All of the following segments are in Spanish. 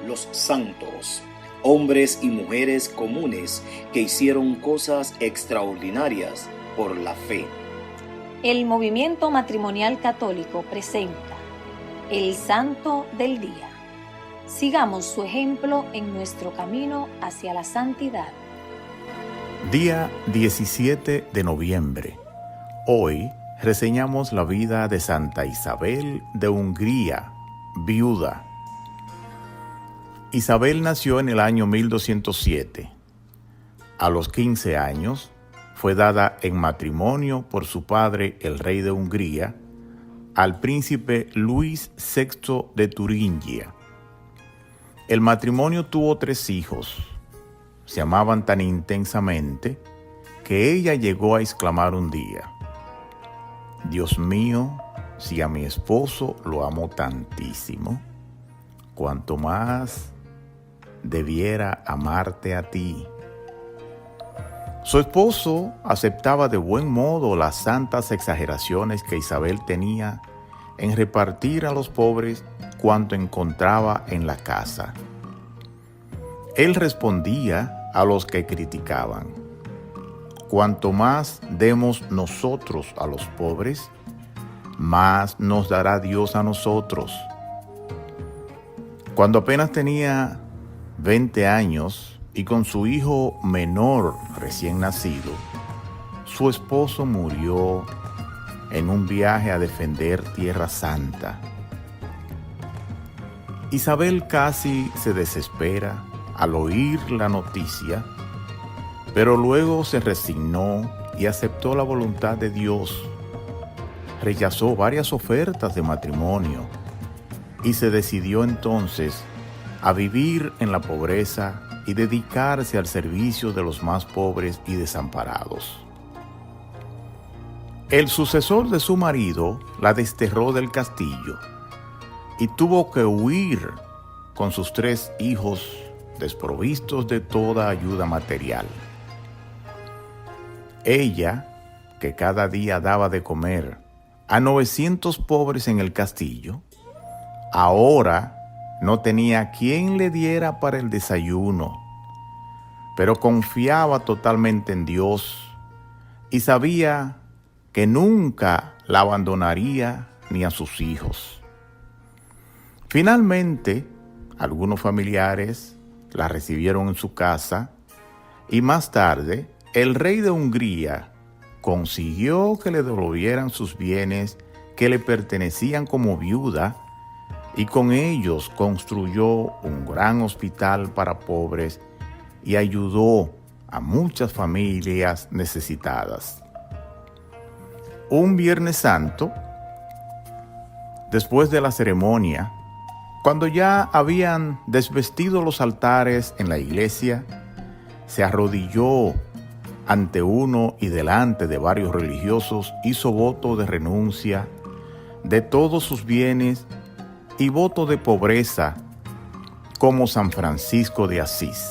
los santos, hombres y mujeres comunes que hicieron cosas extraordinarias por la fe. El movimiento matrimonial católico presenta el Santo del Día. Sigamos su ejemplo en nuestro camino hacia la santidad. Día 17 de noviembre. Hoy reseñamos la vida de Santa Isabel de Hungría, viuda. Isabel nació en el año 1207. A los 15 años fue dada en matrimonio por su padre, el rey de Hungría, al príncipe Luis VI de Turingia. El matrimonio tuvo 3 hijos. Se amaban tan intensamente que ella llegó a exclamar un día: Dios mío, si a mi esposo lo amo tantísimo, cuanto más debiera amarte a ti. Su esposo aceptaba de buen modo las santas exageraciones que Isabel tenía en repartir a los pobres cuanto encontraba en la casa. Él respondía a los que criticaban: cuanto más demos nosotros a los pobres, más nos dará Dios a nosotros. Cuando apenas tenía 20 años y con su hijo menor recién nacido, su esposo murió en un viaje a defender Tierra Santa. Isabel casi se desespera al oír la noticia, pero luego se resignó y aceptó la voluntad de Dios. Rechazó varias ofertas de matrimonio y se decidió entonces a vivir en la pobreza y dedicarse al servicio de los más pobres y desamparados. El sucesor de su marido la desterró del castillo y tuvo que huir con sus 3 hijos desprovistos de toda ayuda material. Ella, que cada día daba de comer a 900 pobres en el castillo, ahora no tenía quien le diera para el desayuno, pero confiaba totalmente en Dios y sabía que nunca la abandonaría ni a sus hijos. Finalmente, algunos familiares la recibieron en su casa y más tarde el rey de Hungría consiguió que le devolvieran sus bienes que le pertenecían como viuda y con ellos construyó un gran hospital para pobres y ayudó a muchas familias necesitadas. Un Viernes Santo, después de la ceremonia, cuando ya habían desvestido los altares en la iglesia, se arrodilló ante uno y delante de varios religiosos, hizo voto de renuncia de todos sus bienes y voto de pobreza como San Francisco de Asís,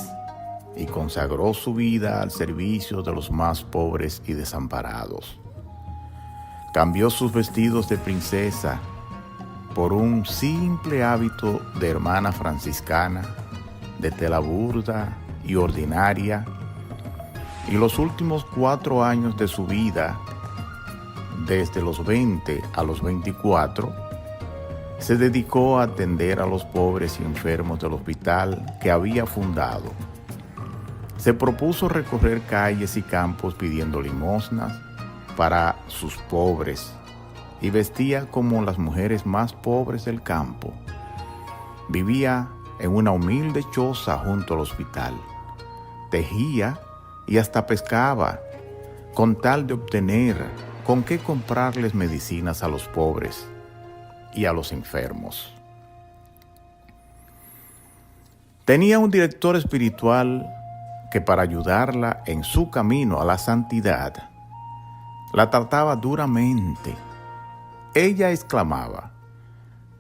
y consagró su vida al servicio de los más pobres y desamparados. Cambió sus vestidos de princesa por un simple hábito de hermana franciscana, de tela burda y ordinaria, y los últimos 4 años de su vida, desde los 20 a los 24, se dedicó a atender a los pobres y enfermos del hospital que había fundado. Se propuso recorrer calles y campos pidiendo limosnas para sus pobres y vestía como las mujeres más pobres del campo. Vivía en una humilde choza junto al hospital. Tejía y hasta pescaba, con tal de obtener con qué comprarles medicinas a los pobres y a los enfermos. Tenía un director espiritual que, para ayudarla en su camino a la santidad, la trataba duramente. Ella exclamaba: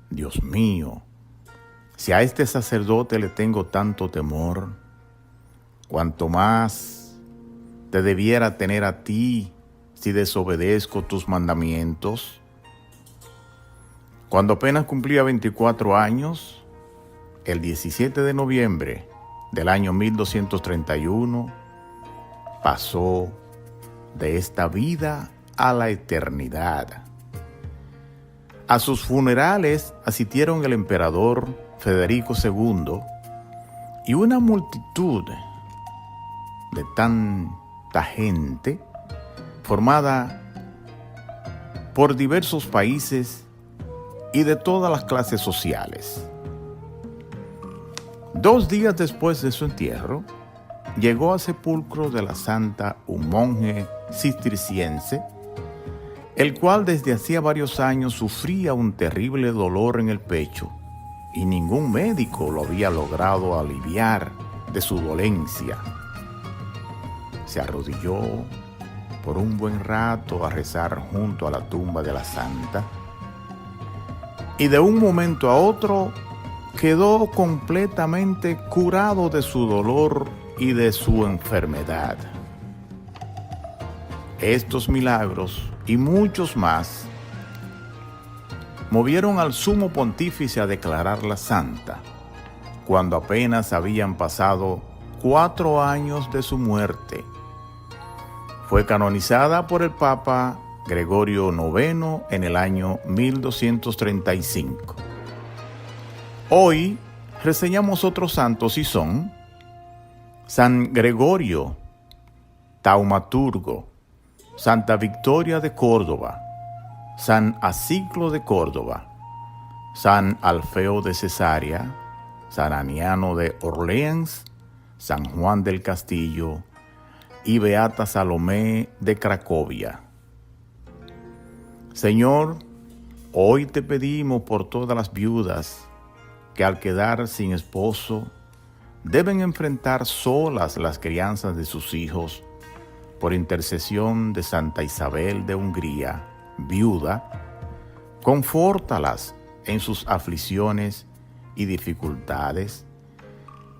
Dios mío, si a este sacerdote le tengo tanto temor, cuanto más te debiera tener a ti si desobedezco tus mandamientos. Cuando apenas cumplía 24 años, el 17 de noviembre del año 1231, pasó de esta vida a la eternidad. A sus funerales asistieron el emperador Federico II y una multitud de tanta gente formada por diversos países y de todas las clases sociales. 2 días después de su entierro, llegó al sepulcro de la santa un monje cisterciense, el cual desde hacía varios años sufría un terrible dolor en el pecho y ningún médico lo había logrado aliviar de su dolencia. Se arrodilló por un buen rato a rezar junto a la tumba de la santa y de un momento a otro quedó completamente curado de su dolor y de su enfermedad. Estos milagros y muchos más movieron al sumo pontífice a declararla santa, cuando apenas habían pasado 4 años de su muerte. Fue canonizada por el Papa Gregorio IX en el año 1235. Hoy reseñamos otros santos y son San Gregorio, taumaturgo, Santa Victoria de Córdoba, San Aciclo de Córdoba, San Alfeo de Cesarea, San Aniano de Orleans, San Juan del Castillo y Beata Salomé de Cracovia. Señor, hoy te pedimos por todas las viudas que al quedar sin esposo deben enfrentar solas las crianzas de sus hijos, por intercesión de Santa Isabel de Hungría, viuda, confórtalas en sus aflicciones y dificultades,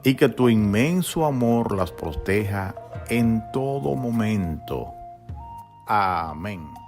y que tu inmenso amor las proteja en todo momento. Amén.